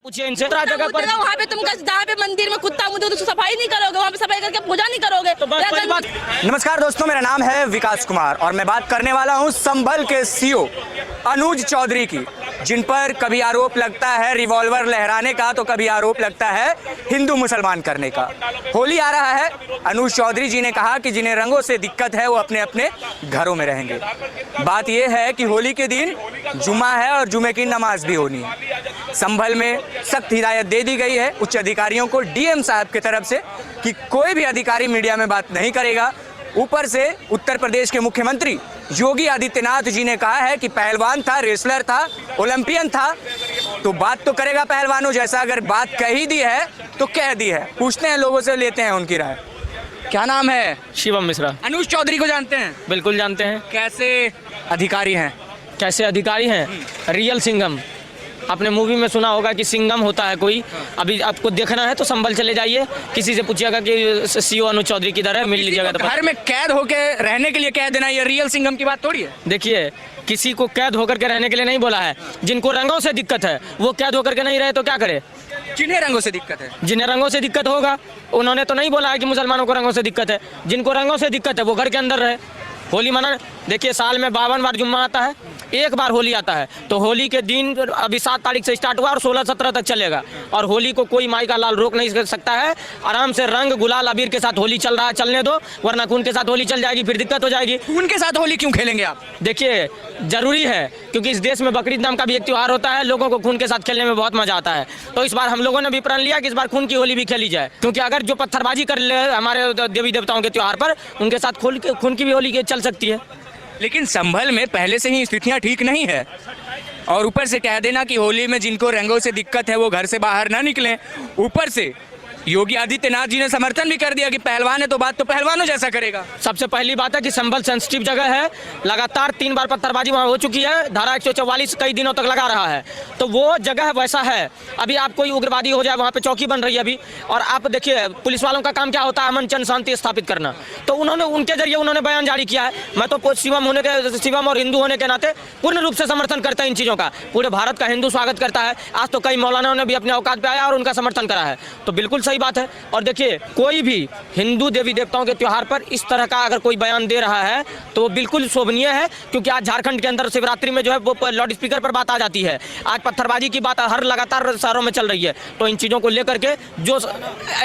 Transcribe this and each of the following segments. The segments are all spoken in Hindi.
पूछिए इनसे जगह पर वहाँ पे तुम जहाँ पे मंदिर में कुत्ता मुझे तो सफाई नहीं करोगे, वहाँ पे सफाई करके पूजा नहीं करोगे तो बात। नमस्कार दोस्तों, मेरा नाम है विकास कुमार और मैं बात करने वाला हूँ संभल के सीओ अनुज चौधरी की, जिन पर कभी आरोप लगता है रिवॉल्वर लहराने का तो कभी आरोप लगता है हिंदू मुसलमान करने का। होली आ रहा है, अनुज चौधरी जी ने कहा कि जिन्हें रंगों से दिक्कत है वो अपने अपने घरों में रहेंगे। बात यह है कि होली के दिन जुमा है और जुमे की नमाज भी होनी है। संभल में सख्त हिदायत दे दी गई है उच्च अधिकारियों को, डीएम साहब की तरफ से, कि कोई भी अधिकारी मीडिया में बात नहीं करेगा। ऊपर से उत्तर प्रदेश के मुख्यमंत्री योगी आदित्यनाथ जी ने कहा है कि पहलवान था, रेसलर था, ओलंपियन था, तो बात तो करेगा पहलवानों जैसा। अगर बात कह ही दी है तो कह दी है। पूछते हैं लोगों से, लेते हैं उनकी राय। क्या नाम है? शिवम मिश्रा। अनुज चौधरी को जानते हैं? बिल्कुल जानते हैं। कैसे अधिकारी हैं? कैसे अधिकारी हैं? रियल सिंघम। आपने मूवी में सुना होगा कि सिंघम होता है कोई। अभी आपको देखना है तो संभल चले जाइए, किसी से पूछिएगा कि सीओ अनुज चौधरी किधर है, मिल लीजिएगा। तो घर में कैद होके रहने के लिए कह देना ये रियल सिंघम की बात थोड़ी है। देखिए, किसी को कैद होकर के रहने के लिए नहीं बोला है। जिनको रंगों से दिक्कत है वो कैद होकर के नहीं रहे तो क्या करे? जिन्हें रंगों से दिक्कत है, जिन्हें रंगों से दिक्कत होगा, उन्होंने तो नहीं बोला है कि मुसलमानों को रंगों से दिक्कत है। जिनको रंगों से दिक्कत है वो घर के अंदर रहे, होली मना। देखिए, साल में 52 बार जुम्मा आता है, एक बार होली आता है। तो होली के दिन अभी 7 तारीख से स्टार्ट हुआ और 16-17 तक चलेगा। और होली को कोई माई का लाल रोक नहीं सकता है। आराम से रंग गुलाल अबीर के साथ होली चल रहा है, चलने दो, वरना खून के साथ होली चल जाएगी, फिर दिक्कत हो जाएगी। खून के साथ होली क्यों खेलेंगे आप? देखिए, जरूरी है क्योंकि इस देश में बकरीद नाम का भी एक त्यौहार होता है। लोगों को खून के साथ खेलने में बहुत मजा आता है। तो इस बार हम लोगों ने भी प्रण लिया कि इस बार खून की होली भी खेली जाए, क्योंकि अगर जो पत्थरबाजी कर ले हमारे देवी देवताओं के त्यौहार पर, उनके साथ खून की भी होली चल सकती है। लेकिन संभल में पहले से ही स्थितियां ठीक नहीं है और ऊपर से कह देना कि होली में जिनको रंगों से दिक्कत है वो घर से बाहर ना निकलें। ऊपर से योगी आदित्यनाथ जी ने समर्थन भी कर दिया कि पहलवान है तो बात तो पहलवानों जैसा करेगा। सबसे पहली बात है कि संभल सेंसिटिव जगह है। लगातार 3 बार पत्थरबाजी वहाँ हो चुकी है। धारा 144 कई दिनों तक लगा रहा है, तो वो जगह वैसा है। अभी आप कोई उग्रवादी हो जाए, वहाँ पे चौकी बन रही है अभी। और आप देखिए, पुलिस वालों का काम क्या होता है? अमन चैन शांति स्थापित करना। तो उन्होंने उनके जरिए उन्होंने बयान जारी किया है। मैं तो शिवम और हिंदू होने के नाते पूर्ण रूप से समर्थन करता है इन चीज़ों का। पूरे भारत का हिंदू स्वागत करता है। आज तो कई मौलानाओं ने भी अपने औकात पे आया और उनका समर्थन करा है, तो बिल्कुल सही बात है। और देखिए, कोई भी हिंदू देवी देवताओं के त्यौहार पर इस तरह का अगर कोई बयान दे रहा है तो वो बिल्कुल शोभनीय है, क्योंकि आज झारखंड के अंदर शिवरात्रि में जो है वो लाउड स्पीकर पर बात आ जाती है। आज पत्थरबाजी की बात हर लगातार शहरों में चल रही है। तो इन चीज़ों को लेकर के जो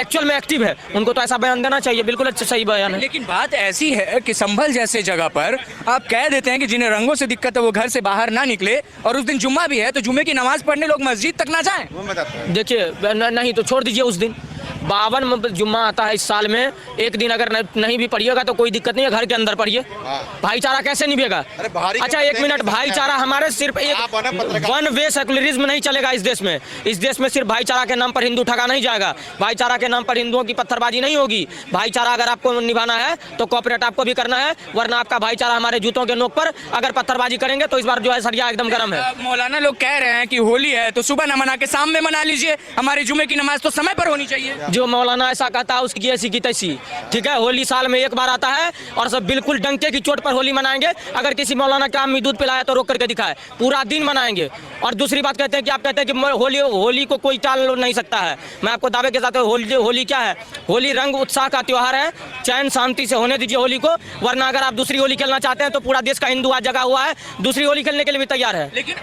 एक्चुअल में एक्टिव है उनको तो ऐसा बयान देना चाहिए। बिल्कुल अच्छा, सही बयान है। लेकिन बात ऐसी है कि संभल जैसे जगह पर आप कह देते हैं कि जिन्हें रंगों से दिक्कत है वो घर से बाहर ना निकले, और उस दिन जुम्मा भी है तो जुम्मे की नमाज पढ़ने लोग मस्जिद तक ना जाएं। देखिए, नहीं तो छोड़ दीजिए। उस दिन 52 जुम्मा आता है इस साल में, एक दिन अगर नहीं भी पढ़िएगा तो कोई दिक्कत नहीं है, घर के अंदर पढ़िए। भाईचारा कैसे निभेगा? अच्छा, 1 मिनट। भाईचारा हमारे सिर्फ एक वन वे सेकुलरिज्म नहीं चलेगा इस देश में। इस देश में सिर्फ भाईचारा के नाम पर हिंदू ठगा नहीं जाएगा। भाईचारा के नाम पर हिंदुओं की पत्थरबाजी नहीं होगी। भाईचारा अगर आपको निभाना है तो कॉपरेट आपको भी करना है, वरना आपका भाईचारा हमारे जूतों के नोक पर अगर पत्थरबाजी करेंगे तो इस बार जो है सरिया एकदम गर्म है। मौलाना लोग कह रहे हैं कि होली है तो सुबह न मना के शाम में मना लीजिए, हमारी जुमे की नमाज तो समय पर होनी चाहिए। जो मौलाना ऐसा कहता है उसकी ऐसी की तैसी, ठीक है। होली साल में एक बार आता है और सब बिल्कुल डंके की चोट पर होली मनाएंगे। अगर किसी मौलाना का आम दूध पिलाया तो रोक करके दिखाए, पूरा दिन मनाएंगे। और दूसरी बात कहते हैं कि आप कहते हैं कि होली को कोई टाल नहीं सकता है। मैं आपको दावे के साथ, होली क्या है? होली रंग उत्साह का त्यौहार है। चैन शांति से होने दीजिए होली को, वरना अगर आप दूसरी होली खेलना चाहते हैं तो पूरा देश का हिंदू आज जगा हुआ है, दूसरी होली खेलने के लिए भी तैयार है। लेकिन